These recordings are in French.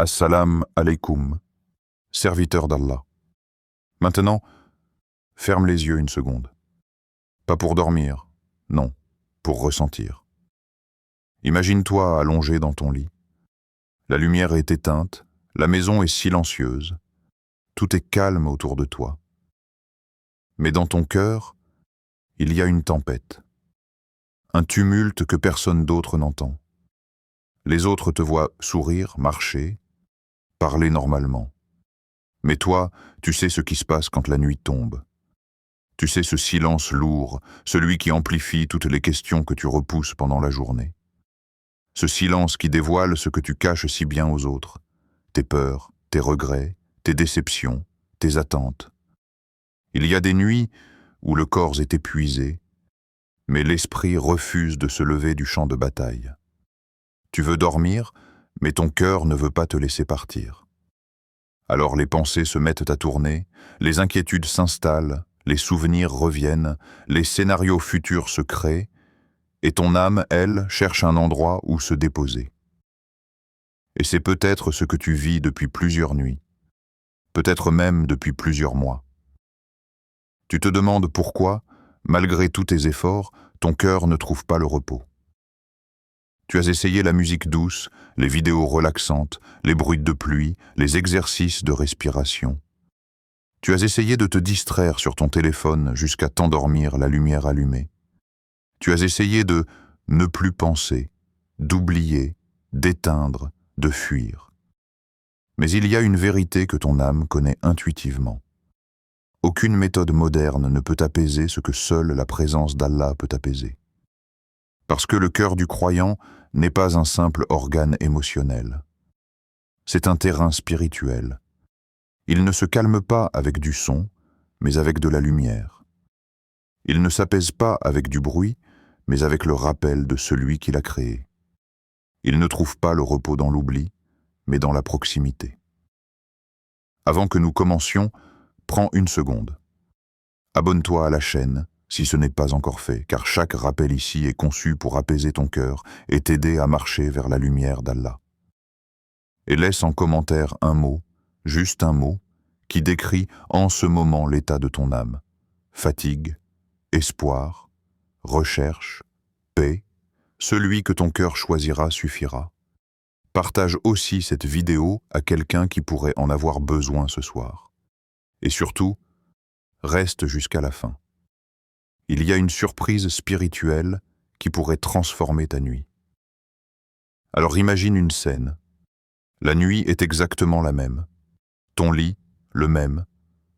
Assalam alaikum, serviteur d'Allah. Maintenant, ferme les yeux une seconde. Pas pour dormir, non, pour ressentir. Imagine-toi allongé dans ton lit. La lumière est éteinte, la maison est silencieuse, tout est calme autour de toi. Mais dans ton cœur, il y a une tempête, un tumulte que personne d'autre n'entend. Les autres te voient sourire, marcher, parler normalement. Mais toi, tu sais ce qui se passe quand la nuit tombe. Tu sais ce silence lourd, celui qui amplifie toutes les questions que tu repousses pendant la journée. Ce silence qui dévoile ce que tu caches si bien aux autres, tes peurs, tes regrets, tes déceptions, tes attentes. Il y a des nuits où le corps est épuisé, mais l'esprit refuse de se lever du champ de bataille. Tu veux dormir, mais ton cœur ne veut pas te laisser partir. Alors les pensées se mettent à tourner, les inquiétudes s'installent, les souvenirs reviennent, les scénarios futurs se créent, et ton âme, elle, cherche un endroit où se déposer. Et c'est peut-être ce que tu vis depuis plusieurs nuits, peut-être même depuis plusieurs mois. Tu te demandes pourquoi, malgré tous tes efforts, ton cœur ne trouve pas le repos. Tu as essayé la musique douce, les vidéos relaxantes, les bruits de pluie, les exercices de respiration. Tu as essayé de te distraire sur ton téléphone jusqu'à t'endormir la lumière allumée. Tu as essayé de ne plus penser, d'oublier, d'éteindre, de fuir. Mais il y a une vérité que ton âme connaît intuitivement. Aucune méthode moderne ne peut apaiser ce que seule la présence d'Allah peut apaiser. Parce que le cœur du croyant n'est pas un simple organe émotionnel. C'est un terrain spirituel. Il ne se calme pas avec du son, mais avec de la lumière. Il ne s'apaise pas avec du bruit, mais avec le rappel de celui qui l'a créé. Il ne trouve pas le repos dans l'oubli, mais dans la proximité. Avant que nous commencions, prends une seconde. Abonne-toi à la chaîne, si ce n'est pas encore fait, car chaque rappel ici est conçu pour apaiser ton cœur et t'aider à marcher vers la lumière d'Allah. Et laisse en commentaire un mot, juste un mot, qui décrit en ce moment l'état de ton âme. Fatigue, espoir, recherche, paix, celui que ton cœur choisira suffira. Partage aussi cette vidéo à quelqu'un qui pourrait en avoir besoin ce soir. Et surtout, reste jusqu'à la fin. Il y a une surprise spirituelle qui pourrait transformer ta nuit. Alors imagine une scène. La nuit est exactement la même. Ton lit, le même.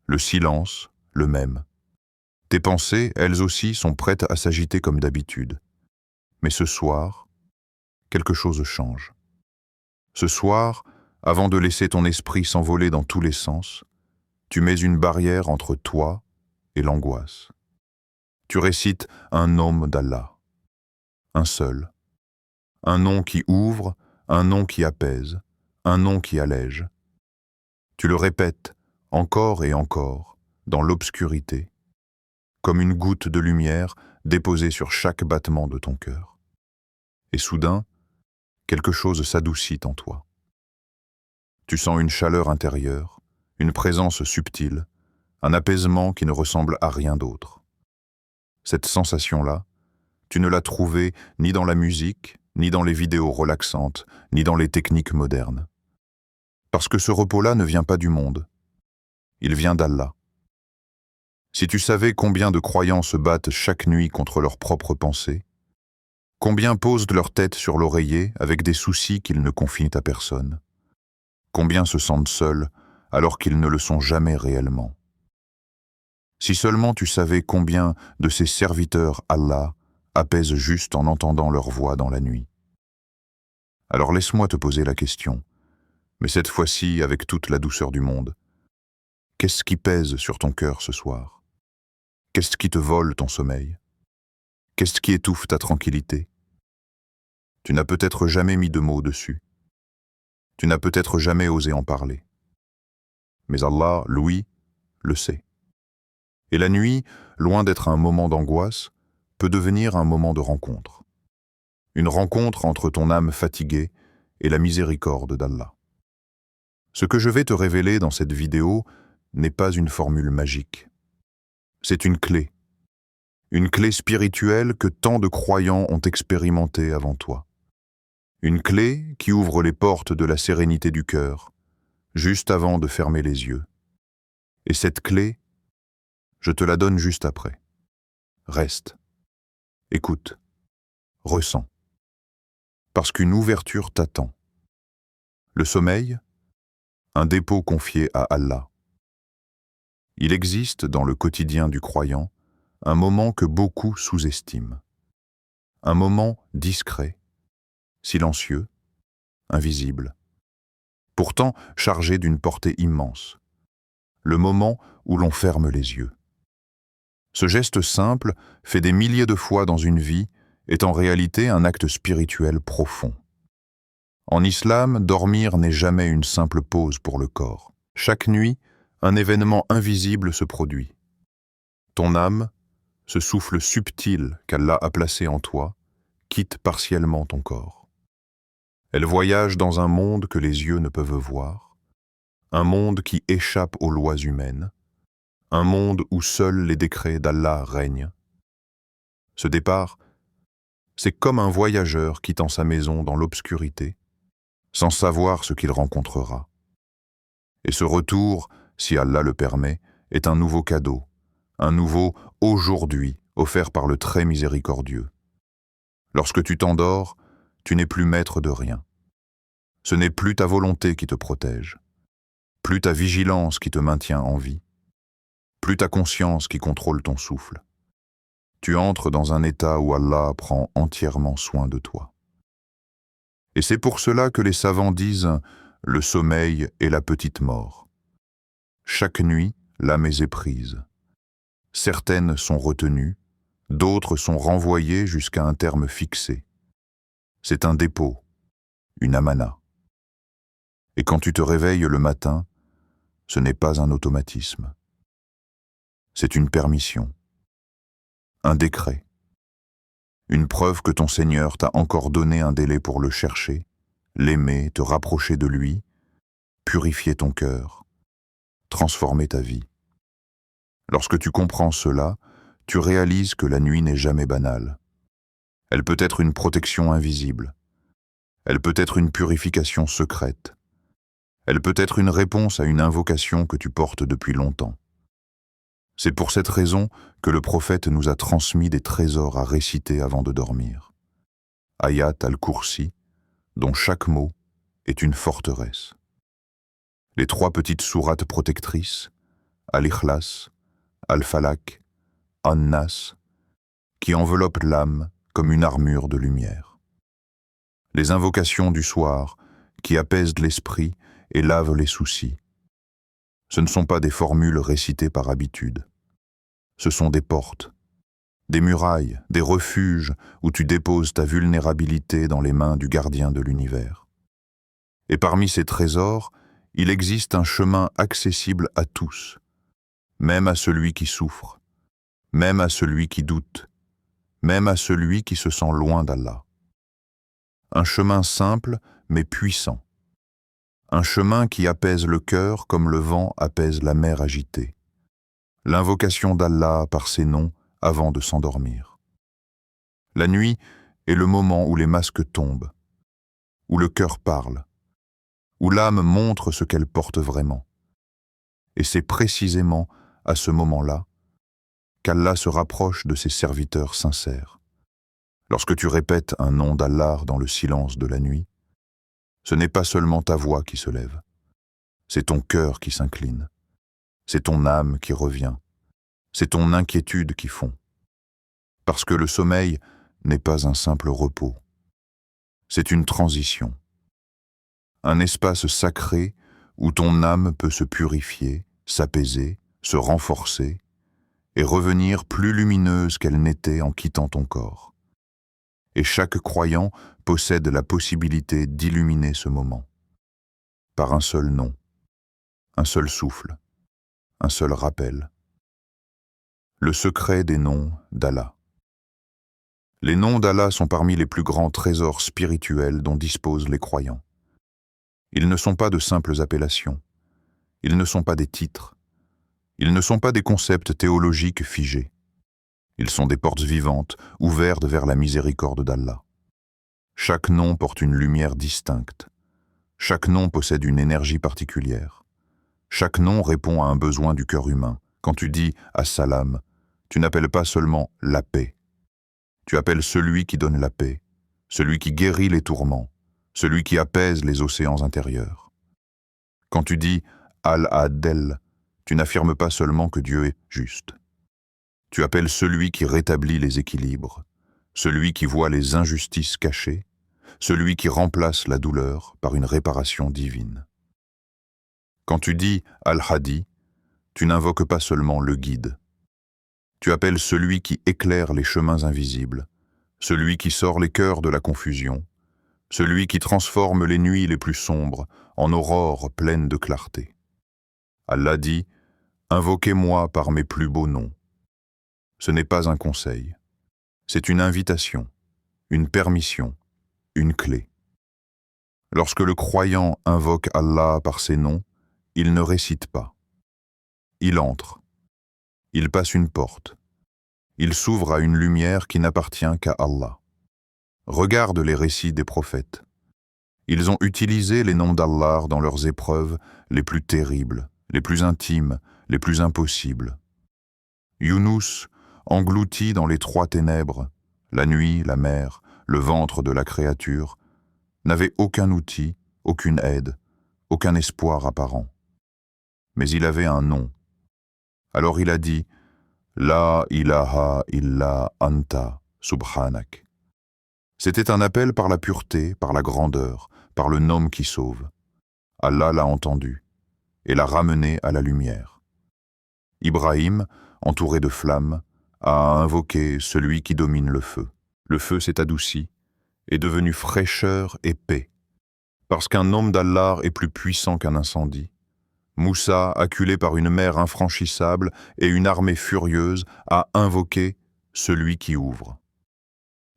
Le silence, le même. Tes pensées, elles aussi, sont prêtes à s'agiter comme d'habitude. Mais ce soir, quelque chose change. Ce soir, avant de laisser ton esprit s'envoler dans tous les sens, tu mets une barrière entre toi et l'angoisse. Tu récites un nom d'Allah, un seul. Un nom qui ouvre, un nom qui apaise, un nom qui allège. Tu le répètes encore et encore, dans l'obscurité, comme une goutte de lumière déposée sur chaque battement de ton cœur. Et soudain, quelque chose s'adoucit en toi. Tu sens une chaleur intérieure, une présence subtile, un apaisement qui ne ressemble à rien d'autre. Cette sensation-là, tu ne l'as trouvée ni dans la musique, ni dans les vidéos relaxantes, ni dans les techniques modernes. Parce que ce repos-là ne vient pas du monde. Il vient d'Allah. Si tu savais combien de croyants se battent chaque nuit contre leurs propres pensées, combien posent leur tête sur l'oreiller avec des soucis qu'ils ne confient à personne, combien se sentent seuls alors qu'ils ne le sont jamais réellement. Si seulement tu savais combien de ces serviteurs Allah apaisent juste en entendant leur voix dans la nuit. Alors laisse-moi te poser la question, mais cette fois-ci avec toute la douceur du monde. Qu'est-ce qui pèse sur ton cœur ce soir? Qu'est-ce qui te vole ton sommeil? Qu'est-ce qui étouffe ta tranquillité? Tu n'as peut-être jamais mis de mots dessus. Tu n'as peut-être jamais osé en parler. Mais Allah, lui, le sait. Et la nuit, loin d'être un moment d'angoisse, peut devenir un moment de rencontre. Une rencontre entre ton âme fatiguée et la miséricorde d'Allah. Ce que je vais te révéler dans cette vidéo n'est pas une formule magique. C'est une clé spirituelle que tant de croyants ont expérimentée avant toi. Une clé qui ouvre les portes de la sérénité du cœur, juste avant de fermer les yeux. Et cette clé, je te la donne juste après. Reste, écoute, ressens. Parce qu'une ouverture t'attend. Le sommeil, un dépôt confié à Allah. Il existe dans le quotidien du croyant un moment que beaucoup sous-estiment. Un moment discret, silencieux, invisible, pourtant chargé d'une portée immense. Le moment où l'on ferme les yeux. Ce geste simple, fait des milliers de fois dans une vie, est en réalité un acte spirituel profond. En islam, dormir n'est jamais une simple pause pour le corps. Chaque nuit, un événement invisible se produit. Ton âme, ce souffle subtil qu'Allah a placé en toi, quitte partiellement ton corps. Elle voyage dans un monde que les yeux ne peuvent voir, un monde qui échappe aux lois humaines, un monde où seuls les décrets d'Allah règnent. Ce départ, c'est comme un voyageur quittant sa maison dans l'obscurité, sans savoir ce qu'il rencontrera. Et ce retour, si Allah le permet, est un nouveau cadeau, un nouveau « aujourd'hui » offert par le très miséricordieux. Lorsque tu t'endors, tu n'es plus maître de rien. Ce n'est plus ta volonté qui te protège, plus ta vigilance qui te maintient en vie, plus ta conscience qui contrôle ton souffle. Tu entres dans un état où Allah prend entièrement soin de toi. Et c'est pour cela que les savants disent « le sommeil est la petite mort ». Chaque nuit, l'âme est éprise. Certaines sont retenues, d'autres sont renvoyées jusqu'à un terme fixé. C'est un dépôt, une amana. Et quand tu te réveilles le matin, ce n'est pas un automatisme. C'est une permission, un décret, une preuve que ton Seigneur t'a encore donné un délai pour le chercher, l'aimer, te rapprocher de lui, purifier ton cœur, transformer ta vie. Lorsque tu comprends cela, tu réalises que la nuit n'est jamais banale. Elle peut être une protection invisible. Elle peut être une purification secrète. Elle peut être une réponse à une invocation que tu portes depuis longtemps. C'est pour cette raison que le prophète nous a transmis des trésors à réciter avant de dormir. Ayat al-Kursi, dont chaque mot est une forteresse. Les 3 petites sourates protectrices, Al-Ikhlas, Al-Falaq, An-Nas, qui enveloppent l'âme comme une armure de lumière. Les invocations du soir, qui apaisent l'esprit et lavent les soucis. Ce ne sont pas des formules récitées par habitude. Ce sont des portes, des murailles, des refuges où tu déposes ta vulnérabilité dans les mains du gardien de l'univers. Et parmi ces trésors, il existe un chemin accessible à tous, même à celui qui souffre, même à celui qui doute, même à celui qui se sent loin d'Allah. Un chemin simple mais puissant. Un chemin qui apaise le cœur comme le vent apaise la mer agitée. L'invocation d'Allah par ses noms avant de s'endormir. La nuit est le moment où les masques tombent, où le cœur parle, où l'âme montre ce qu'elle porte vraiment. Et c'est précisément à ce moment-là qu'Allah se rapproche de ses serviteurs sincères. Lorsque tu répètes un nom d'Allah dans le silence de la nuit, ce n'est pas seulement ta voix qui se lève, c'est ton cœur qui s'incline, c'est ton âme qui revient, c'est ton inquiétude qui fond. Parce que le sommeil n'est pas un simple repos, c'est une transition, un espace sacré où ton âme peut se purifier, s'apaiser, se renforcer et revenir plus lumineuse qu'elle n'était en quittant ton corps. Et chaque croyant possède la possibilité d'illuminer ce moment, par un seul nom, un seul souffle, un seul rappel. Le secret des noms d'Allah. Les noms d'Allah sont parmi les plus grands trésors spirituels dont disposent les croyants. Ils ne sont pas de simples appellations. Ils ne sont pas des titres. Ils ne sont pas des concepts théologiques figés. Ils sont des portes vivantes, ouvertes vers la miséricorde d'Allah. Chaque nom porte une lumière distincte. Chaque nom possède une énergie particulière. Chaque nom répond à un besoin du cœur humain. Quand tu dis « As-Salam », tu n'appelles pas seulement « la paix ». Tu appelles celui qui donne la paix, celui qui guérit les tourments, celui qui apaise les océans intérieurs. Quand tu dis « Al-Adel », tu n'affirmes pas seulement que Dieu est juste. Tu appelles celui qui rétablit les équilibres, celui qui voit les injustices cachées, celui qui remplace la douleur par une réparation divine. Quand tu dis « Al-Hadi », tu n'invoques pas seulement le guide. Tu appelles celui qui éclaire les chemins invisibles, celui qui sort les cœurs de la confusion, celui qui transforme les nuits les plus sombres en aurores pleines de clarté. Allah dit « Invoquez-moi par mes plus beaux noms ». Ce n'est pas un conseil, c'est une invitation, une permission, une clé. Lorsque le croyant invoque Allah par ses noms, il ne récite pas. Il entre. Il passe une porte. Il s'ouvre à une lumière qui n'appartient qu'à Allah. Regarde les récits des prophètes. Ils ont utilisé les noms d'Allah dans leurs épreuves les plus terribles, les plus intimes, les plus impossibles. Younous, englouti dans les trois ténèbres, la nuit, la mer, le ventre de la créature, n'avait aucun outil, aucune aide, aucun espoir apparent. Mais il avait un nom. Alors il a dit « La ilaha illa anta subhanak ». C'était un appel par la pureté, par la grandeur, par le nom qui sauve. Allah l'a entendu et l'a ramené à la lumière. Ibrahim, entouré de flammes, a invoqué celui qui domine le feu. Le feu s'est adouci, est devenu fraîcheur et paix. Parce qu'un nom d'Allah est plus puissant qu'un incendie, Moussa, acculé par une mer infranchissable et une armée furieuse, a invoqué celui qui ouvre.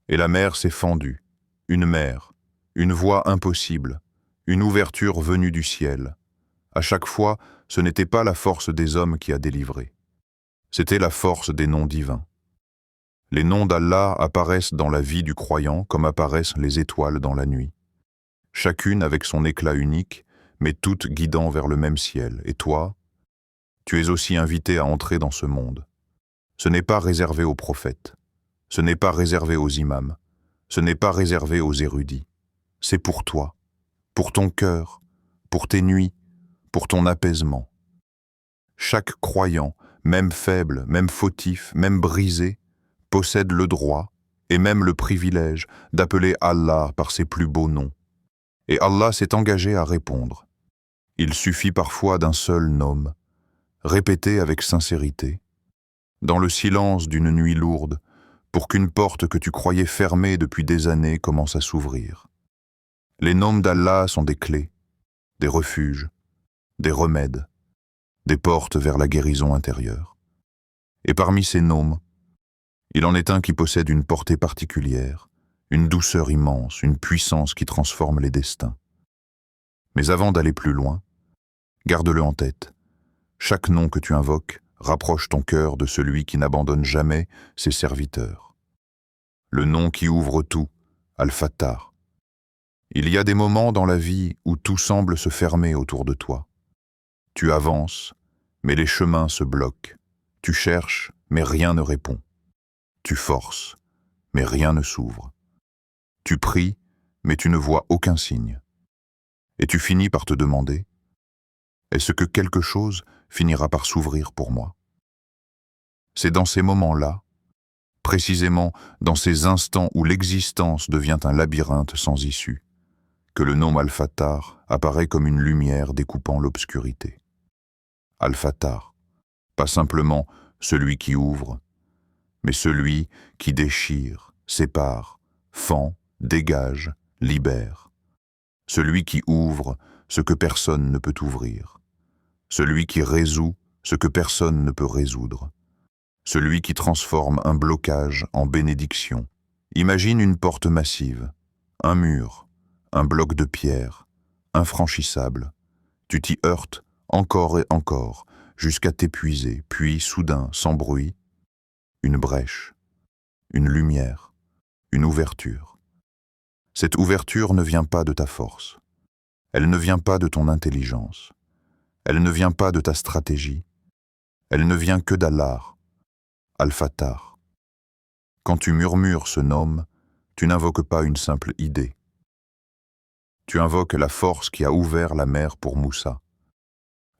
Et la mer s'est fendue, une mer, une voie impossible, une ouverture venue du ciel. À chaque fois, ce n'était pas la force des hommes qui a délivré. C'était la force des noms divins. Les noms d'Allah apparaissent dans la vie du croyant comme apparaissent les étoiles dans la nuit. Chacune avec son éclat unique, mais toutes guidant vers le même ciel. Et toi, tu es aussi invité à entrer dans ce monde. Ce n'est pas réservé aux prophètes. Ce n'est pas réservé aux imams. Ce n'est pas réservé aux érudits. C'est pour toi, pour ton cœur, pour tes nuits, pour ton apaisement. Chaque croyant, même faible, même fautif, même brisé, possède le droit et même le privilège d'appeler Allah par ses plus beaux noms. Et Allah s'est engagé à répondre. Il suffit parfois d'un seul nom, répété avec sincérité, dans le silence d'une nuit lourde, pour qu'une porte que tu croyais fermée depuis des années commence à s'ouvrir. Les noms d'Allah sont des clés, des refuges, des remèdes, des portes vers la guérison intérieure. Et parmi ces noms, il en est un qui possède une portée particulière, une douceur immense, une puissance qui transforme les destins. Mais avant d'aller plus loin, garde-le en tête. Chaque nom que tu invoques rapproche ton cœur de celui qui n'abandonne jamais ses serviteurs. Le nom qui ouvre tout, Al-Fattar. Il y a des moments dans la vie où tout semble se fermer autour de toi. Tu avances, mais les chemins se bloquent. Tu cherches, mais rien ne répond. Tu forces, mais rien ne s'ouvre. Tu pries, mais tu ne vois aucun signe. Et tu finis par te demander, est-ce que quelque chose finira par s'ouvrir pour moi? C'est dans ces moments-là, précisément dans ces instants où l'existence devient un labyrinthe sans issue, que le nom Al-Fattar apparaît comme une lumière découpant l'obscurité. Al-Fattar, pas simplement celui qui ouvre, mais celui qui déchire, sépare, fend, dégage, libère. Celui qui ouvre ce que personne ne peut ouvrir. Celui qui résout ce que personne ne peut résoudre. Celui qui transforme un blocage en bénédiction. Imagine une porte massive, un mur, un bloc de pierre, infranchissable. Tu t'y heurtes encore et encore, jusqu'à t'épuiser, puis, soudain, sans bruit, une brèche, une lumière, une ouverture. Cette ouverture ne vient pas de ta force. Elle ne vient pas de ton intelligence. Elle ne vient pas de ta stratégie. Elle ne vient que d'Allah, Al-Fattar. Quand tu murmures ce nom, tu n'invoques pas une simple idée. Tu invoques la force qui a ouvert la mer pour Moussa,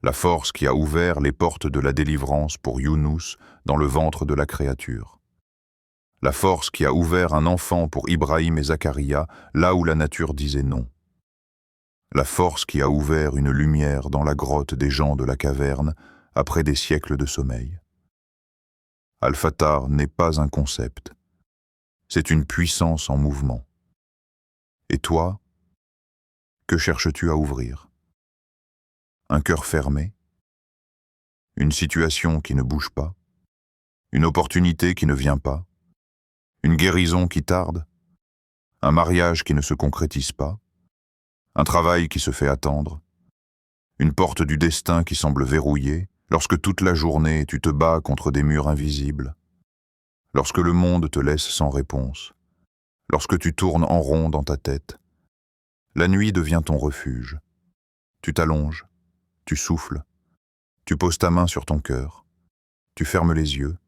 la force qui a ouvert les portes de la délivrance pour Younous dans le ventre de la créature, la force qui a ouvert un enfant pour Ibrahim et Zacharia là où la nature disait non, la force qui a ouvert une lumière dans la grotte des gens de la caverne après des siècles de sommeil. Al-Fattar n'est pas un concept, c'est une puissance en mouvement. Et toi, que cherches-tu à ouvrir? Un cœur fermé? Une situation qui ne bouge pas? Une opportunité qui ne vient pas? Une guérison qui tarde? Un mariage qui ne se concrétise pas? Un travail qui se fait attendre? Une porte du destin qui semble verrouillée, lorsque toute la journée tu te bats contre des murs invisibles? Lorsque le monde te laisse sans réponse? Lorsque tu tournes en rond dans ta tête? La nuit devient ton refuge. Tu t'allonges, tu souffles, tu poses ta main sur ton cœur, tu fermes les yeux,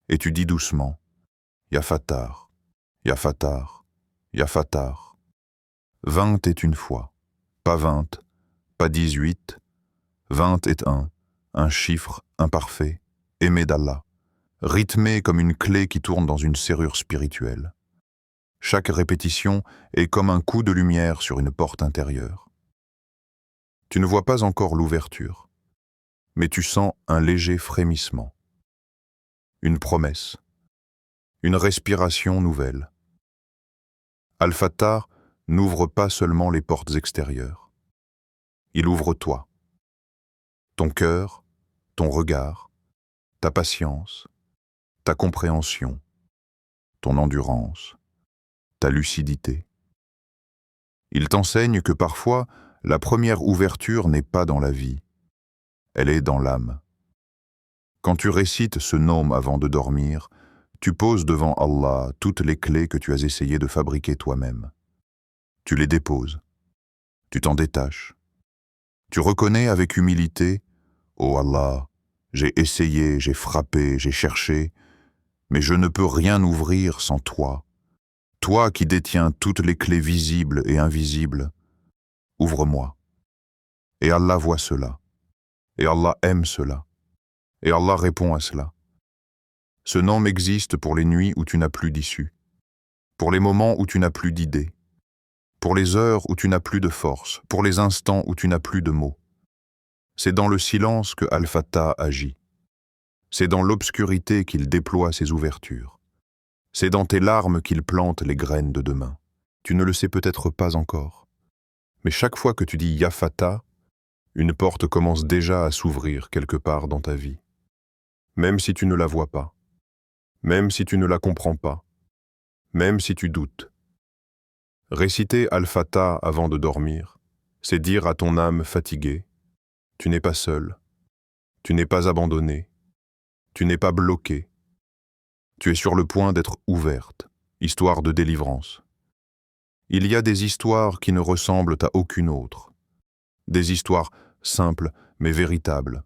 et tu dis doucement « Ya Fattar, Ya Fattar, Ya Fattar ». 20 est une fois, pas 20, pas 18. 20 est un chiffre imparfait, aimé d'Allah, rythmé comme une clé qui tourne dans une serrure spirituelle. Chaque répétition est comme un coup de lumière sur une porte intérieure. Tu ne vois pas encore l'ouverture, mais tu sens un léger frémissement, une promesse, une respiration nouvelle. Al-Fattar n'ouvre pas seulement les portes extérieures. Il ouvre toi, ton cœur, ton regard, ta patience, ta compréhension, ton endurance, ta lucidité. Il t'enseigne que parfois, la première ouverture n'est pas dans la vie, elle est dans l'âme. Quand tu récites ce nom avant de dormir, tu poses devant Allah toutes les clés que tu as essayé de fabriquer toi-même. Tu les déposes, tu t'en détaches. Tu reconnais avec humilité « Oh Allah, j'ai essayé, j'ai frappé, j'ai cherché, mais je ne peux rien ouvrir sans toi. Toi qui détiens toutes les clés visibles et invisibles, ouvre-moi. » Et Allah voit cela, et Allah aime cela, et Allah répond à cela. Ce nom existe pour les nuits où tu n'as plus d'issue, pour les moments où tu n'as plus d'idées, pour les heures où tu n'as plus de force, pour les instants où tu n'as plus de mots. C'est dans le silence que Al-Fattar agit. C'est dans l'obscurité qu'il déploie ses ouvertures. C'est dans tes larmes qu'il plante les graines de demain. Tu ne le sais peut-être pas encore. Mais chaque fois que tu dis « Ya Fattar », une porte commence déjà à s'ouvrir quelque part dans ta vie. Même si tu ne la vois pas, même si tu ne la comprends pas, même si tu doutes. Réciter Al-Fattar avant de dormir, c'est dire à ton âme fatiguée, tu n'es pas seul, tu n'es pas abandonné, tu n'es pas bloqué, tu es sur le point d'être ouverte, histoire de délivrance. Il y a des histoires qui ne ressemblent à aucune autre, des histoires simples mais véritables,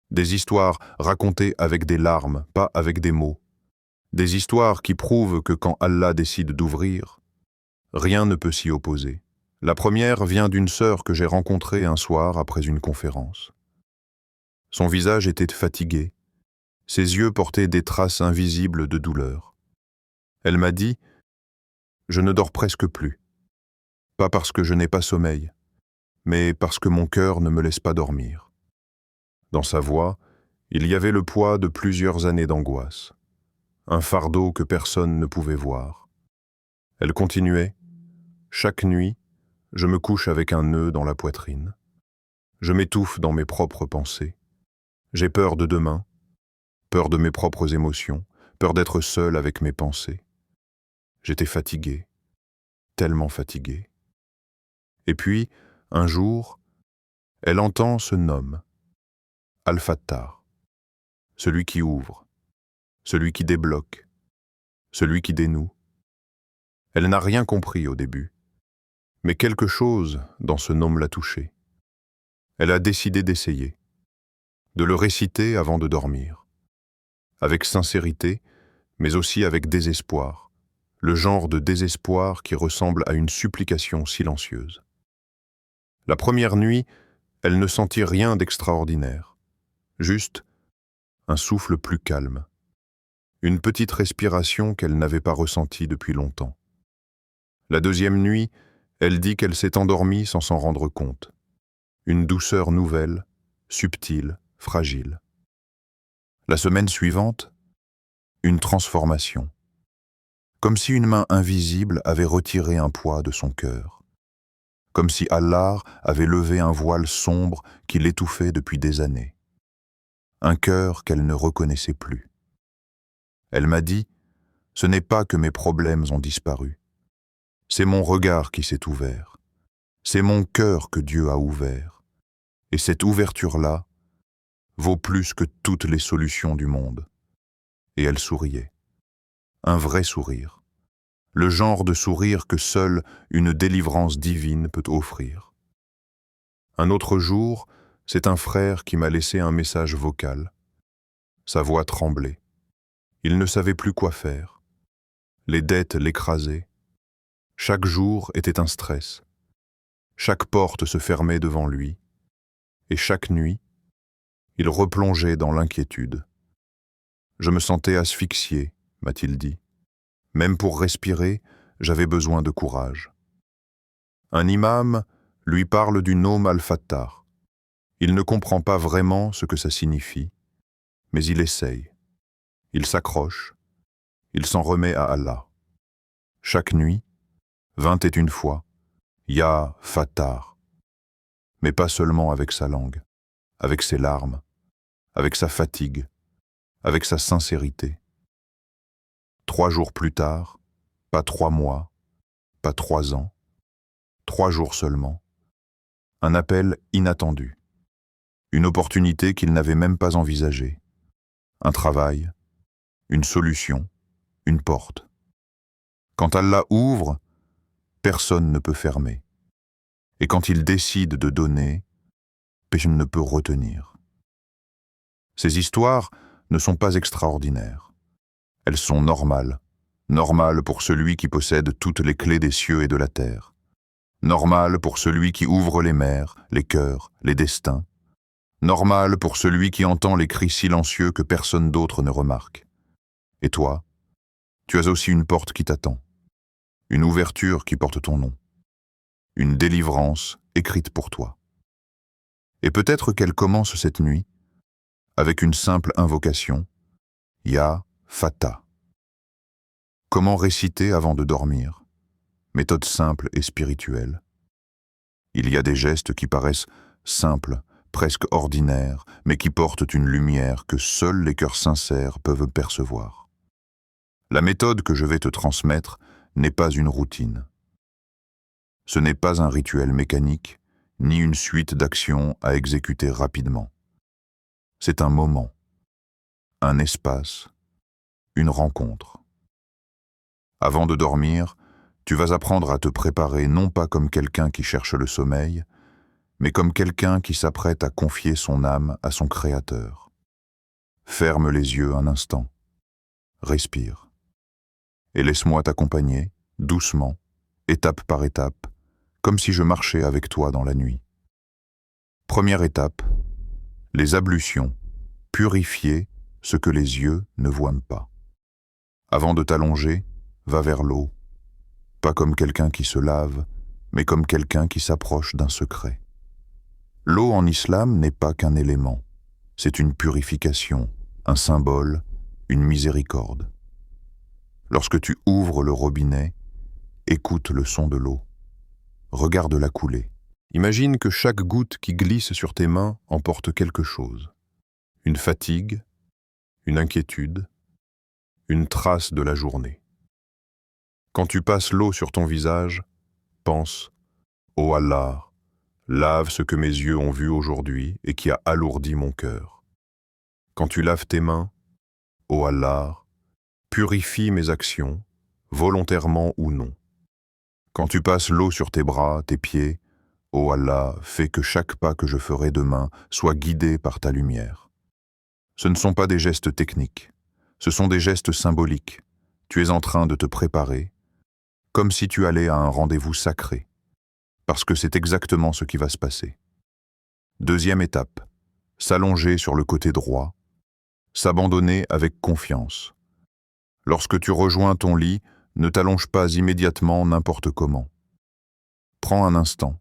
des histoires racontées avec des larmes, pas avec des mots, des histoires qui prouvent que quand Allah décide d'ouvrir, rien ne peut s'y opposer. La première vient d'une sœur que j'ai rencontrée un soir après une conférence. Son visage était fatigué, ses yeux portaient des traces invisibles de douleur. Elle m'a dit « Je ne dors presque plus, pas parce que je n'ai pas sommeil, mais parce que mon cœur ne me laisse pas dormir. » Dans sa voix, il y avait le poids de plusieurs années d'angoisse, un fardeau que personne ne pouvait voir. Elle continuait « Chaque nuit, je me couche avec un nœud dans la poitrine. Je m'étouffe dans mes propres pensées. J'ai peur de demain, peur de mes propres émotions, peur d'être seul avec mes pensées. J'étais fatigué, tellement fatigué. Et puis, Un jour, elle entend ce nom, Al-Fattar, celui qui ouvre, celui qui débloque, celui qui dénoue. Elle n'a rien compris au début, mais quelque chose dans ce nom l'a touchée. Elle a décidé d'essayer, de le réciter avant de dormir, avec sincérité, mais aussi avec désespoir, le genre de désespoir qui ressemble à une supplication silencieuse. La première nuit, elle ne sentit rien d'extraordinaire, juste un souffle plus calme, une petite respiration qu'elle n'avait pas ressentie depuis longtemps. La deuxième nuit, elle dit qu'elle s'est endormie sans s'en rendre compte. Une douceur nouvelle, subtile, fragile. La semaine suivante, une transformation. Comme si une main invisible avait retiré un poids de son cœur. Comme si Allah avait levé un voile sombre qui l'étouffait depuis des années. Un cœur qu'elle ne reconnaissait plus. Elle m'a dit, ce n'est pas que mes problèmes ont disparu. C'est mon regard qui s'est ouvert. C'est mon cœur que Dieu a ouvert. Et cette ouverture-là vaut plus que toutes les solutions du monde. Et elle souriait. Un vrai sourire. Le genre de sourire que seule une délivrance divine peut offrir. Un autre jour, c'est un frère qui m'a laissé un message vocal. Sa voix tremblait. Il ne savait plus quoi faire. Les dettes l'écrasaient. Chaque jour était un stress. Chaque porte se fermait devant lui. Et chaque nuit, il replongeait dans l'inquiétude. Je me sentais asphyxié, m'a-t-il dit. Même pour respirer, j'avais besoin de courage. Un imam lui parle du nom Al-Fattar. Il ne comprend pas vraiment ce que ça signifie, mais il essaye. Il s'accroche. Il s'en remet à Allah. Chaque nuit, 21 fois, Ya Fattar. Mais pas seulement avec sa langue, avec ses larmes, avec sa fatigue, avec sa sincérité. 3 jours plus tard, pas 3 mois, pas 3 ans, 3 jours seulement, un appel inattendu, une opportunité qu'il n'avait même pas envisagée, un travail, une solution, une porte. Quand Allah ouvre, personne ne peut fermer. Et quand il décide de donner, personne ne peut retenir. Ces histoires ne sont pas extraordinaires. Elles sont normales. Normales pour celui qui possède toutes les clés des cieux et de la terre. Normales pour celui qui ouvre les mers, les cœurs, les destins. Normales pour celui qui entend les cris silencieux que personne d'autre ne remarque. Et toi, tu as aussi une porte qui t'attend. Une ouverture qui porte ton nom. Une délivrance écrite pour toi. Et peut-être qu'elle commence cette nuit avec une simple invocation, Ya Fatah. Comment réciter avant de dormir? Méthode simple et spirituelle. Il y a des gestes qui paraissent simples, presque ordinaires, mais qui portent une lumière que seuls les cœurs sincères peuvent percevoir. La méthode que je vais te transmettre n'est pas une routine. Ce n'est pas un rituel mécanique, ni une suite d'actions à exécuter rapidement. C'est un moment, un espace, une rencontre. Avant de dormir, tu vas apprendre à te préparer non pas comme quelqu'un qui cherche le sommeil, mais comme quelqu'un qui s'apprête à confier son âme à son Créateur. Ferme les yeux un instant, respire, et laisse-moi t'accompagner, doucement, étape par étape, comme si je marchais avec toi dans la nuit. Première étape, les ablutions, purifier ce que les yeux ne voient pas. Avant de t'allonger, va vers l'eau, pas comme quelqu'un qui se lave, mais comme quelqu'un qui s'approche d'un secret. L'eau en islam n'est pas qu'un élément, c'est une purification, un symbole, une miséricorde. Lorsque tu ouvres le robinet, écoute le son de l'eau, regarde-la couler. Imagine que chaque goutte qui glisse sur tes mains emporte quelque chose. Une fatigue, une inquiétude, une trace de la journée. Quand tu passes l'eau sur ton visage, pense « Ô Allah, Lave ce que mes yeux ont vu aujourd'hui et qui a alourdi mon cœur. Quand tu laves tes mains, ô Allah, purifie mes actions, volontairement ou non. Quand tu passes l'eau sur tes bras, tes pieds, ô Allah, fais que chaque pas que je ferai demain soit guidé par ta lumière. Ce ne sont pas des gestes techniques, ce sont des gestes symboliques. Tu es en train de te préparer, comme si tu allais à un rendez-vous sacré, parce que c'est exactement ce qui va se passer. Deuxième étape, s'allonger sur le côté droit, s'abandonner avec confiance. Lorsque tu rejoins ton lit, ne t'allonge pas immédiatement n'importe comment. Prends un instant,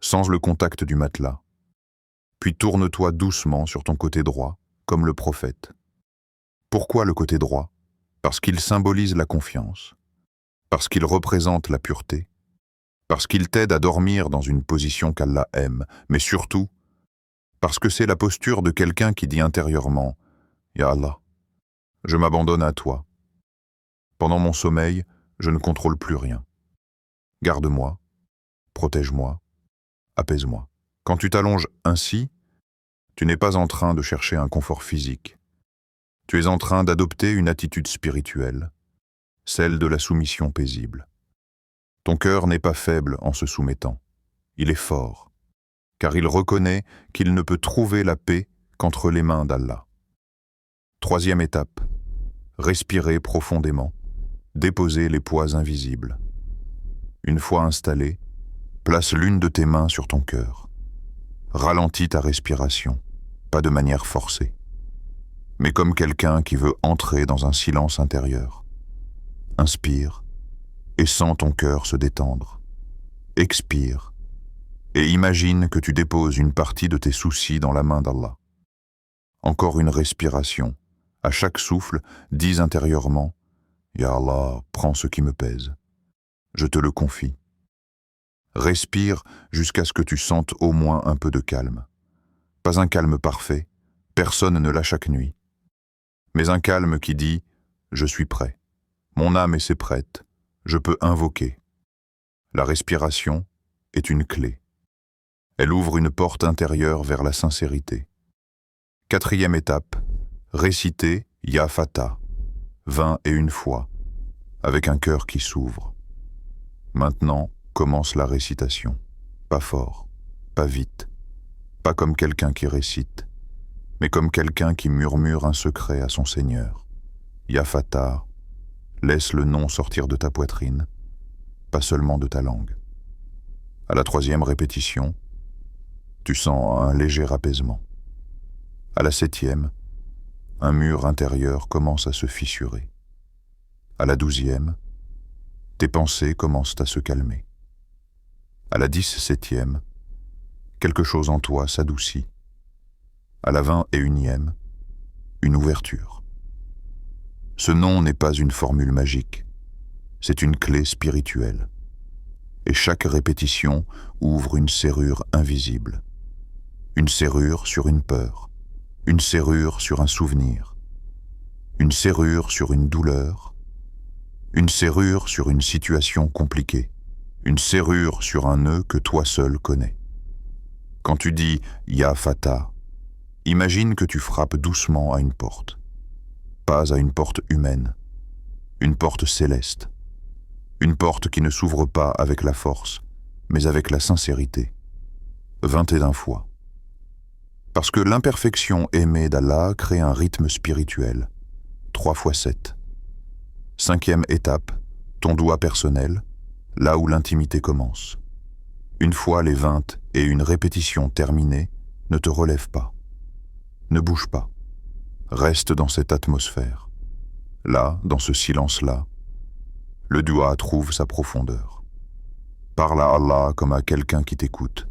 sans le contact du matelas, puis tourne-toi doucement sur ton côté droit, comme le prophète. Pourquoi le côté droit? Parce qu'il symbolise la confiance, parce qu'il représente la pureté, parce qu'il t'aide à dormir dans une position qu'Allah aime, mais surtout, parce que c'est la posture de quelqu'un qui dit intérieurement « Ya Allah, je m'abandonne à toi. Pendant mon sommeil, je ne contrôle plus rien. Garde-moi, protège-moi, apaise-moi. » Quand tu t'allonges ainsi, tu n'es pas en train de chercher un confort physique. Tu es en train d'adopter une attitude spirituelle, celle de la soumission paisible. Ton cœur n'est pas faible en se soumettant. Il est fort, car il reconnaît qu'il ne peut trouver la paix qu'entre les mains d'Allah. Troisième étape, respirer profondément, déposer les poids invisibles. Une fois installé, place l'une de tes mains sur ton cœur. Ralentis ta respiration, pas de manière forcée, mais comme quelqu'un qui veut entrer dans un silence intérieur. Inspire et sens ton cœur se détendre. Expire et imagine que tu déposes une partie de tes soucis dans la main d'Allah. Encore une respiration. À chaque souffle, dis intérieurement « Ya Allah, prends ce qui me pèse. Je te le confie. » Respire jusqu'à ce que tu sentes au moins un peu de calme. Pas un calme parfait, personne ne l'a chaque nuit. Mais un calme qui dit « Je suis prêt. Mon âme est prête. Je peux invoquer. » La respiration est une clé. Elle ouvre une porte intérieure vers la sincérité. Quatrième étape, réciter Ya Fatah, 21 fois, avec un cœur qui s'ouvre. Maintenant, commence la récitation. Pas fort, pas vite, pas comme quelqu'un qui récite, mais comme quelqu'un qui murmure un secret à son Seigneur. Ya Fatah, laisse le nom sortir de ta poitrine, pas seulement de ta langue. À la troisième répétition, tu sens un léger apaisement. À la septième, un mur intérieur commence à se fissurer. À la 12e, tes pensées commencent à se calmer. À la 17e, quelque chose en toi s'adoucit. À la 21e, une ouverture. Ce nom n'est pas une formule magique, c'est une clé spirituelle. Et chaque répétition ouvre une serrure invisible. Une serrure sur une peur, une serrure sur un souvenir, une serrure sur une douleur, une serrure sur une situation compliquée, une serrure sur un nœud que toi seul connais. Quand tu dis « Ya Fatah », imagine que tu frappes doucement à une porte. Pas à une porte humaine, une porte céleste. Une porte qui ne s'ouvre pas avec la force, mais avec la sincérité. 21 fois. Parce que l'imperfection aimée d'Allah crée un rythme spirituel. 3 fois 7. Cinquième étape, ton doigt personnel, là où l'intimité commence. Une fois les 20 et une répétition terminée, ne te relève pas. Ne bouge pas. Reste dans cette atmosphère. Là, dans ce silence-là, le doigt trouve sa profondeur. Parle à Allah comme à quelqu'un qui t'écoute,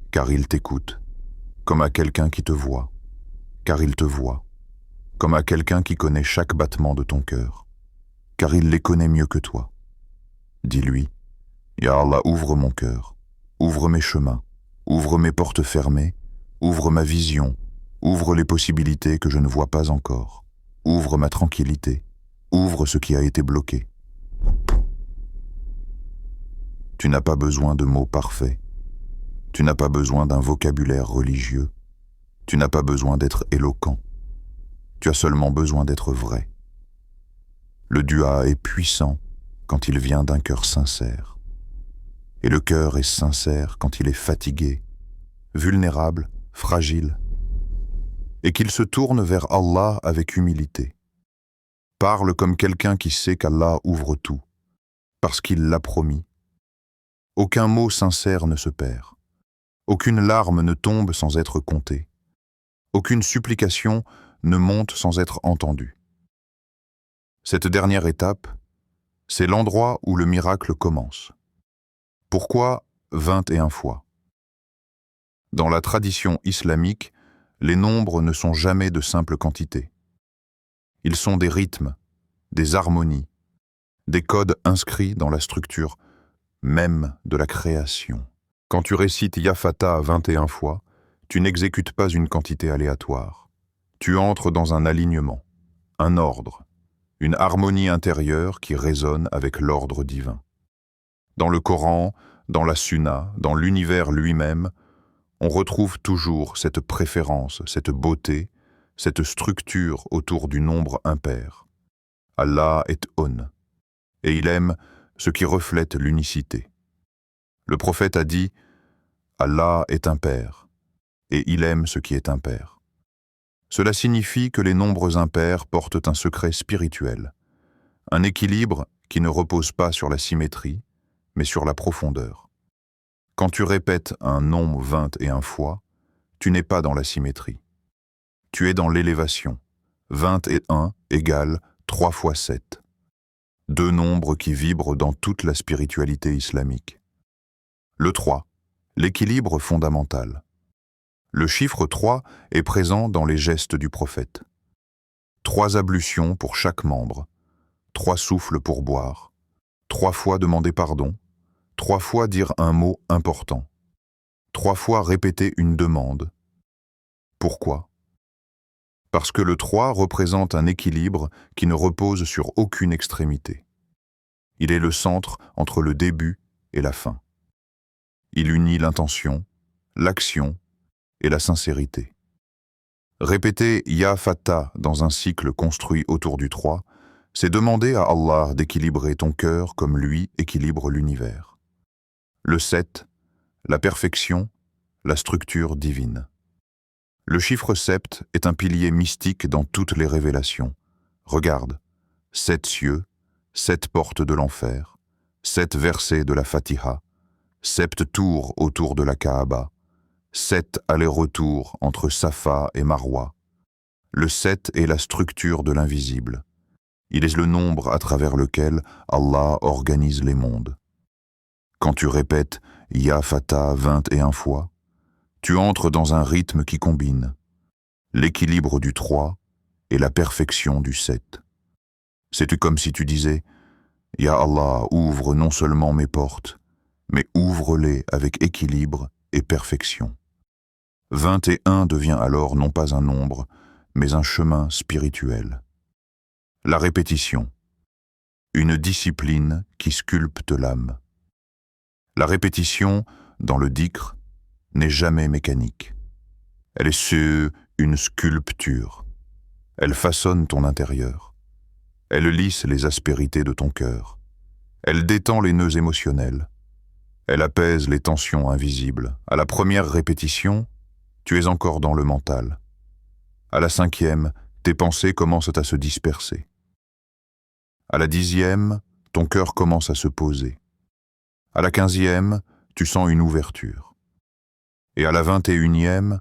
car il t'écoute, comme à quelqu'un qui te voit, car il te voit, comme à quelqu'un qui connaît chaque battement de ton cœur, car il les connaît mieux que toi. Dis-lui, Ya Allah, ouvre mon cœur, ouvre mes chemins, ouvre mes portes fermées, ouvre ma vision, ouvre les possibilités que je ne vois pas encore, ouvre ma tranquillité, ouvre ce qui a été bloqué. Tu n'as pas besoin de mots parfaits, Tu n'as pas besoin d'un vocabulaire religieux. Tu n'as pas besoin d'être éloquent. Tu as seulement besoin d'être vrai. Le dua est puissant quand il vient d'un cœur sincère. Et le cœur est sincère quand il est fatigué, vulnérable, fragile, et qu'il se tourne vers Allah avec humilité. Parle comme quelqu'un qui sait qu'Allah ouvre tout, parce qu'il l'a promis. Aucun mot sincère ne se perd. Aucune larme ne tombe sans être comptée. Aucune supplication ne monte sans être entendue. Cette dernière étape, c'est l'endroit où le miracle commence. Pourquoi 21 fois? Dans la tradition islamique, les nombres ne sont jamais de simples quantités. Ils sont des rythmes, des harmonies, des codes inscrits dans la structure même de la création. Quand tu récites Ya Fatah 21 fois, tu n'exécutes pas une quantité aléatoire. Tu entres dans un alignement, un ordre, une harmonie intérieure qui résonne avec l'ordre divin. Dans le Coran, dans la Sunna, dans l'univers lui-même, on retrouve toujours cette préférence, cette beauté, cette structure autour du nombre impair. Allah est un, et il aime ce qui reflète l'unicité. Le prophète a dit « Allah est impair, et il aime ce qui est impair ». Cela signifie que les nombres impairs portent un secret spirituel, un équilibre qui ne repose pas sur la symétrie, mais sur la profondeur. Quand tu répètes un nombre 21 fois, tu n'es pas dans la symétrie. Tu es dans l'élévation. 21 égale 3 fois 7. Deux nombres qui vibrent dans toute la spiritualité islamique. Le 3, l'équilibre fondamental. Le chiffre 3 est présent dans les gestes du prophète. 3 ablutions pour chaque membre, 3 souffles pour boire, 3 fois demander pardon, 3 fois dire un mot important, 3 fois répéter une demande. Pourquoi? Parce que le 3 représente un équilibre qui ne repose sur aucune extrémité. Il est le centre entre le début et la fin. Il unit l'intention, l'action et la sincérité. Répéter Ya Fatah dans un cycle construit autour du 3, c'est demander à Allah d'équilibrer ton cœur comme lui équilibre l'univers. Le 7, la perfection, la structure divine. Le chiffre sept est un pilier mystique dans toutes les révélations. Regarde, 7 cieux, 7 portes de l'enfer, 7 versets de la Fatiha, 7 tours autour de la Kaaba, 7 allers-retours entre Safa et Marwa. Le 7 est la structure de l'invisible. Il est le nombre à travers lequel Allah organise les mondes. Quand tu répètes Ya Fatah 21 fois, tu entres dans un rythme qui combine l'équilibre du 3 et la perfection du 7. C'est comme si tu disais Ya Allah, ouvre non seulement mes portes, mais ouvre-les avec équilibre et perfection. 21 devient alors non pas un nombre, mais un chemin spirituel. La répétition, une discipline qui sculpte l'âme. La répétition, dans le dhikr, n'est jamais mécanique. Elle est une sculpture. Elle façonne ton intérieur. Elle lisse les aspérités de ton cœur. Elle détend les nœuds émotionnels. Elle apaise les tensions invisibles. À la première répétition, tu es encore dans le mental. À la 5e, tes pensées commencent à se disperser. À la 10e, ton cœur commence à se poser. À la 15e, tu sens une ouverture. Et à la 21e,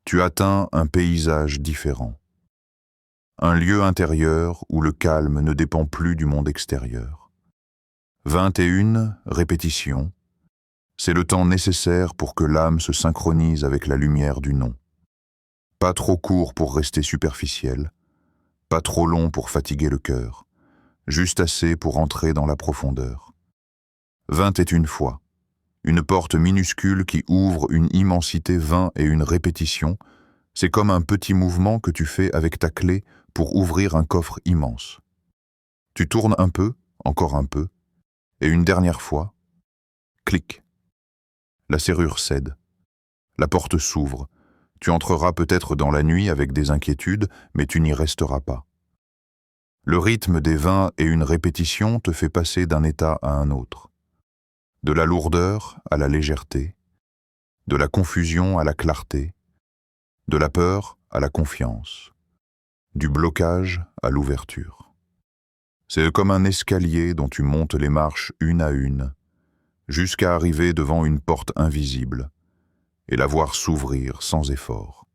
tu atteins un paysage différent. Un lieu intérieur où le calme ne dépend plus du monde extérieur. 21 répétitions, c'est le temps nécessaire pour que l'âme se synchronise avec la lumière du nom. Pas trop court pour rester superficiel, pas trop long pour fatiguer le cœur, juste assez pour entrer dans la profondeur. 21 fois, une porte minuscule qui ouvre une immensité. 20 et une répétition, c'est comme un petit mouvement que tu fais avec ta clé pour ouvrir un coffre immense. Tu tournes un peu, encore un peu, et une dernière fois, clic. La serrure cède. La porte s'ouvre. Tu entreras peut-être dans la nuit avec des inquiétudes, mais tu n'y resteras pas. Le rythme des 20 et une répétitions te fait passer d'un état à un autre. De la lourdeur à la légèreté, de la confusion à la clarté, de la peur à la confiance, du blocage à l'ouverture. C'est comme un escalier dont tu montes les marches une à une, jusqu'à arriver devant une porte invisible et la voir s'ouvrir sans effort.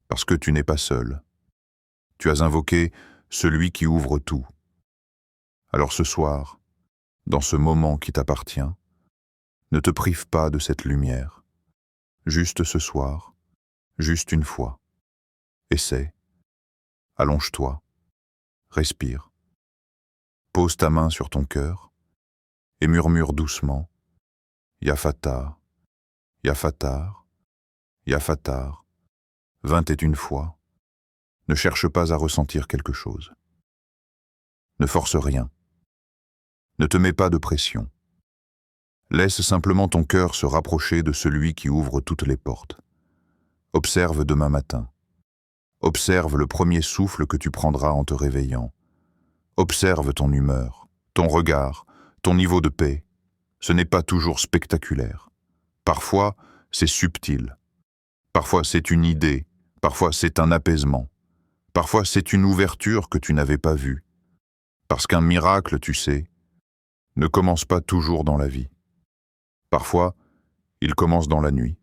Parce que tu n'es pas seul. Tu as invoqué celui qui ouvre tout. Alors ce soir, dans ce moment qui t'appartient, ne te prive pas de cette lumière. Juste ce soir, juste une fois. Essaie. Allonge-toi. Respire. Pose ta main sur ton cœur et murmure doucement « Yafatar, Yafatar, Yafatar » 21 fois. Ne cherche pas à ressentir quelque chose. Ne force rien. Ne te mets pas de pression. Laisse simplement ton cœur se rapprocher de celui qui ouvre toutes les portes. Observe demain matin. Observe le premier souffle que tu prendras en te réveillant. Observe ton humeur, ton regard, ton niveau de paix. Ce n'est pas toujours spectaculaire. Parfois, c'est subtil. Parfois, c'est une idée. Parfois, c'est un apaisement. Parfois, c'est une ouverture que tu n'avais pas vue. Parce qu'un miracle, tu sais, ne commence pas toujours dans la vie. Parfois, il commence dans la nuit.